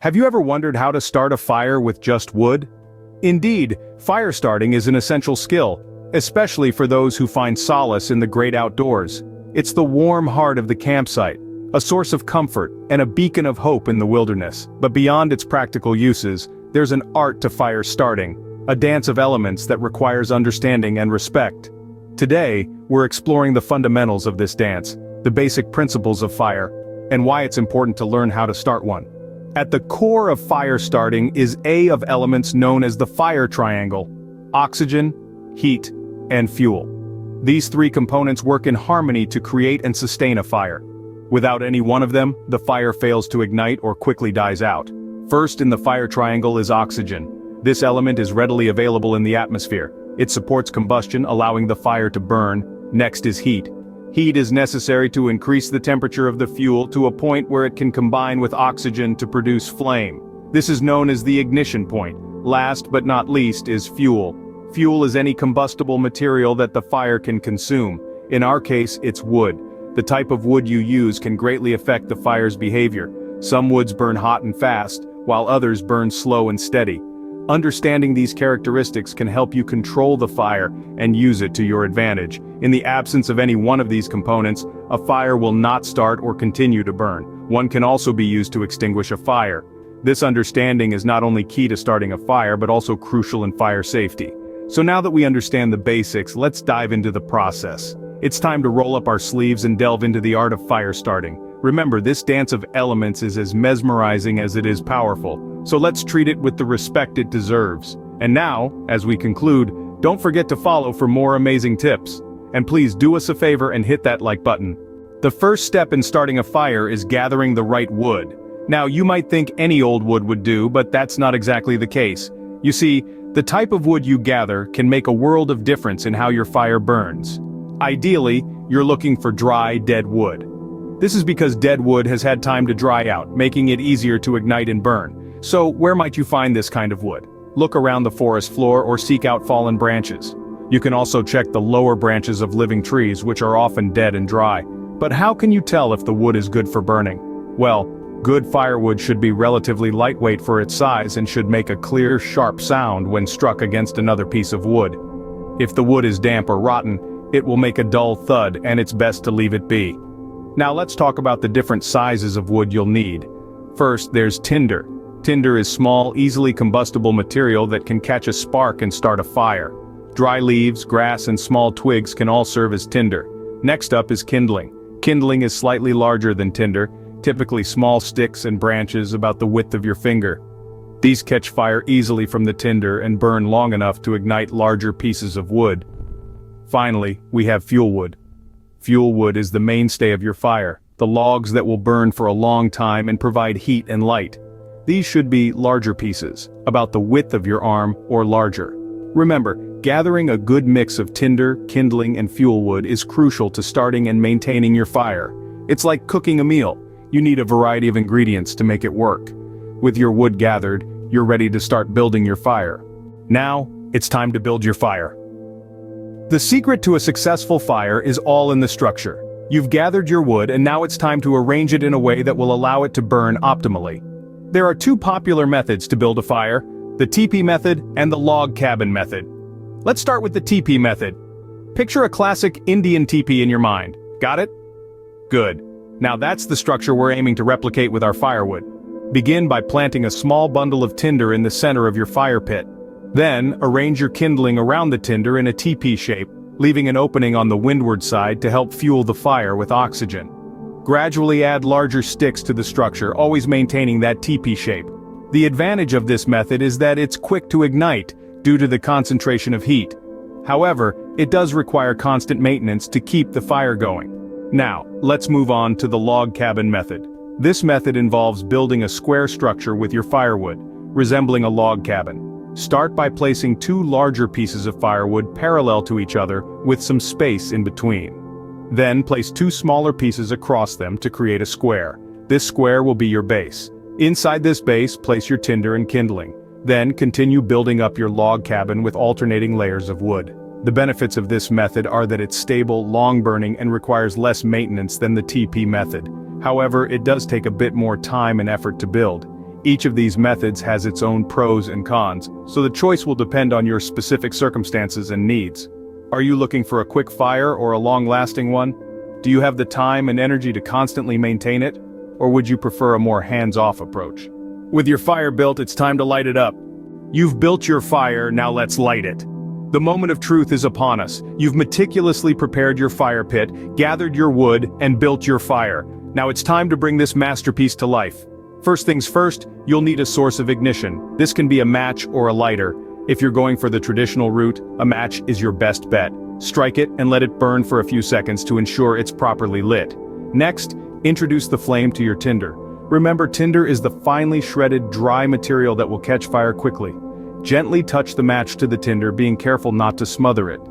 Have you ever wondered how to start a fire with just wood? Indeed, fire starting is an essential skill, especially for those who find solace in the great outdoors. It's the warm heart of the campsite, a source of comfort and a beacon of hope in the wilderness. But beyond its practical uses, there's an art to fire starting, a dance of elements that requires understanding and respect. Today, we're exploring the fundamentals of this dance, the basic principles of fire, and why it's important to learn how to start one. At the core of fire starting is of elements known as the fire triangle: oxygen, heat, and fuel. These three components work in harmony to create and sustain a fire. Without any one of them, the fire fails to ignite or quickly dies out. First in the fire triangle is oxygen. This element is readily available in the atmosphere. It supports combustion, allowing the fire to burn. Next is heat. Heat is necessary to increase the temperature of the fuel to a point where it can combine with oxygen to produce flame. This is known as the ignition point. Last but not least is fuel. Fuel is any combustible material that the fire can consume. In our case, it's wood. The type of wood you use can greatly affect the fire's behavior. Some woods burn hot and fast, while others burn slow and steady. Understanding these characteristics can help you control the fire and use it to your advantage. In the absence of any one of these components, a fire will not start or continue to burn. One can also be used to extinguish a fire. This understanding is not only key to starting a fire but also crucial in fire safety. So now that we understand the basics, let's dive into the process. It's time to roll up our sleeves and delve into the art of fire starting. Remember, this dance of elements is as mesmerizing as it is powerful, so let's treat it with the respect it deserves. And now, as we conclude, don't forget to follow for more amazing tips. And please do us a favor and hit that like button. The first step in starting a fire is gathering the right wood. Now, you might think any old wood would do, but that's not exactly the case. You see, the type of wood you gather can make a world of difference in how your fire burns. Ideally, you're looking for dry, dead wood. This is because dead wood has had time to dry out, making it easier to ignite and burn. So, where might you find this kind of wood? Look around the forest floor or seek out fallen branches. You can also check the lower branches of living trees, which are often dead and dry. But how can you tell if the wood is good for burning? Well, good firewood should be relatively lightweight for its size and should make a clear, sharp sound when struck against another piece of wood. If the wood is damp or rotten, it will make a dull thud, and it's best to leave it be. Now let's talk about the different sizes of wood you'll need. First, there's tinder. Tinder is small, easily combustible material that can catch a spark and start a fire. Dry leaves, grass, and small twigs can all serve as tinder. Next up is kindling. Kindling is slightly larger than tinder, typically small sticks and branches about the width of your finger. These catch fire easily from the tinder and burn long enough to ignite larger pieces of wood. Finally, we have fuel wood. Fuel wood is the mainstay of your fire, the logs that will burn for a long time and provide heat and light. These should be larger pieces, about the width of your arm or larger. Remember, gathering a good mix of tinder, kindling, and fuel wood is crucial to starting and maintaining your fire. It's like cooking a meal. You need a variety of ingredients to make it work. With your wood gathered, you're ready to start building your fire. Now, it's time to build your fire. The secret to a successful fire is all in the structure. You've gathered your wood and now it's time to arrange it in a way that will allow it to burn optimally. There are two popular methods to build a fire: the teepee method and the log cabin method. Let's start with the teepee method. Picture a classic Indian teepee in your mind. Got it? Good. Now that's the structure we're aiming to replicate with our firewood. Begin by planting a small bundle of tinder in the center of your fire pit. Then, arrange your kindling around the tinder in a teepee shape, leaving an opening on the windward side to help fuel the fire with oxygen. Gradually add larger sticks to the structure, always maintaining that teepee shape. The advantage of this method is that it's quick to ignite, due to the concentration of heat. However, it does require constant maintenance to keep the fire going. Now, let's move on to the log cabin method. This method involves building a square structure with your firewood, resembling a log cabin. Start by placing two larger pieces of firewood parallel to each other with some space in between. Then place two smaller pieces across them to create a square. This square will be your base. Inside this base, place your tinder and kindling. Then continue building up your log cabin with alternating layers of wood. The benefits of this method are that it's stable, long-burning, and requires less maintenance than the TP method. However, it does take a bit more time and effort to build. Each of these methods has its own pros and cons, so the choice will depend on your specific circumstances and needs. Are you looking for a quick fire or a long-lasting one? Do you have the time and energy to constantly maintain it? Or would you prefer a more hands-off approach? With your fire built, it's time to light it up. You've built your fire, now let's light it. The moment of truth is upon us. You've meticulously prepared your fire pit, gathered your wood, and built your fire. Now it's time to bring this masterpiece to life. First things first, you'll need a source of ignition. This can be a match or a lighter. If you're going for the traditional route, a match is your best bet. Strike it and let it burn for a few seconds to ensure it's properly lit. Next, introduce the flame to your tinder. Remember, tinder is the finely shredded, dry material that will catch fire quickly. Gently touch the match to the tinder, being careful not to smother it.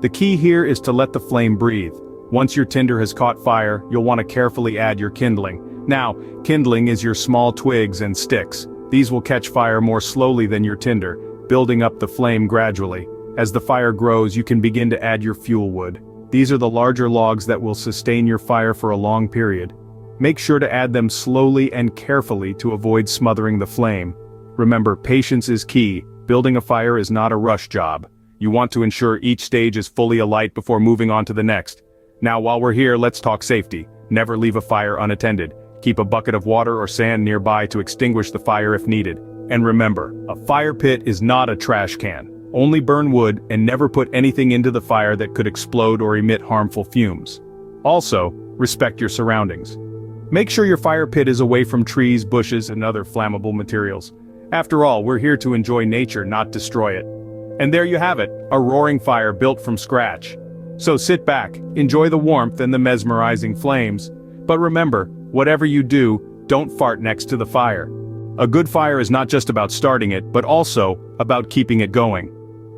The key here is to let the flame breathe. Once your tinder has caught fire, you'll want to carefully add your kindling. Now, kindling is your small twigs and sticks. These will catch fire more slowly than your tinder, building up the flame gradually. As the fire grows, you can begin to add your fuel wood. These are the larger logs that will sustain your fire for a long period. Make sure to add them slowly and carefully to avoid smothering the flame. Remember, patience is key. Building a fire is not a rush job. You want to ensure each stage is fully alight before moving on to the next. Now, while we're here, let's talk safety. Never leave a fire unattended. Keep a bucket of water or sand nearby to extinguish the fire if needed. And remember, a fire pit is not a trash can. Only burn wood and never put anything into the fire that could explode or emit harmful fumes. Also, respect your surroundings. Make sure your fire pit is away from trees, bushes, and other flammable materials. After all, we're here to enjoy nature, not destroy it. And there you have it, a roaring fire built from scratch. So sit back, enjoy the warmth and the mesmerizing flames. But remember, whatever you do, don't fart next to the fire. A good fire is not just about starting it, but also about keeping it going.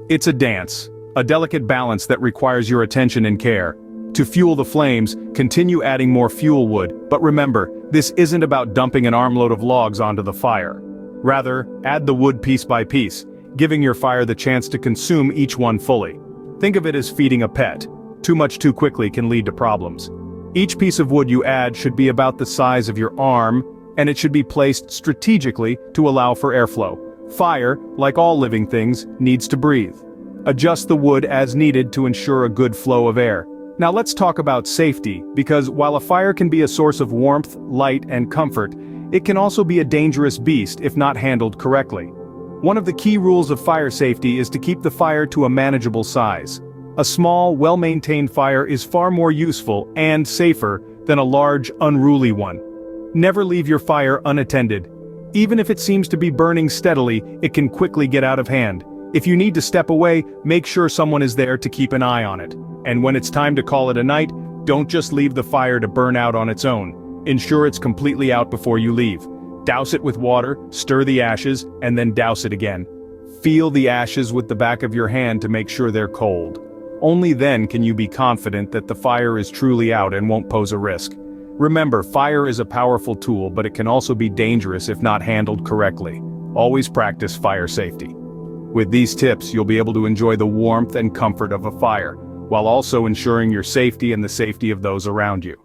It's a dance, a delicate balance that requires your attention and care. To fuel the flames, continue adding more fuel wood, but remember, this isn't about dumping an armload of logs onto the fire. Rather, add the wood piece by piece, giving your fire the chance to consume each one fully. Think of it as feeding a pet. Too much too quickly can lead to problems. Each piece of wood you add should be about the size of your arm, and it should be placed strategically to allow for airflow. Fire, like all living things, needs to breathe. Adjust the wood as needed to ensure a good flow of air. Now let's talk about safety, because while a fire can be a source of warmth, light, and comfort, it can also be a dangerous beast if not handled correctly. One of the key rules of fire safety is to keep the fire to a manageable size. A small, well-maintained fire is far more useful and safer than a large, unruly one. Never leave your fire unattended. Even if it seems to be burning steadily, it can quickly get out of hand. If you need to step away, make sure someone is there to keep an eye on it. And when it's time to call it a night, don't just leave the fire to burn out on its own. Ensure it's completely out before you leave. Douse it with water, stir the ashes, and then douse it again. Feel the ashes with the back of your hand to make sure they're cold. Only then can you be confident that the fire is truly out and won't pose a risk. Remember, fire is a powerful tool, but it can also be dangerous if not handled correctly. Always practice fire safety. With these tips, you'll be able to enjoy the warmth and comfort of a fire, while also ensuring your safety and the safety of those around you.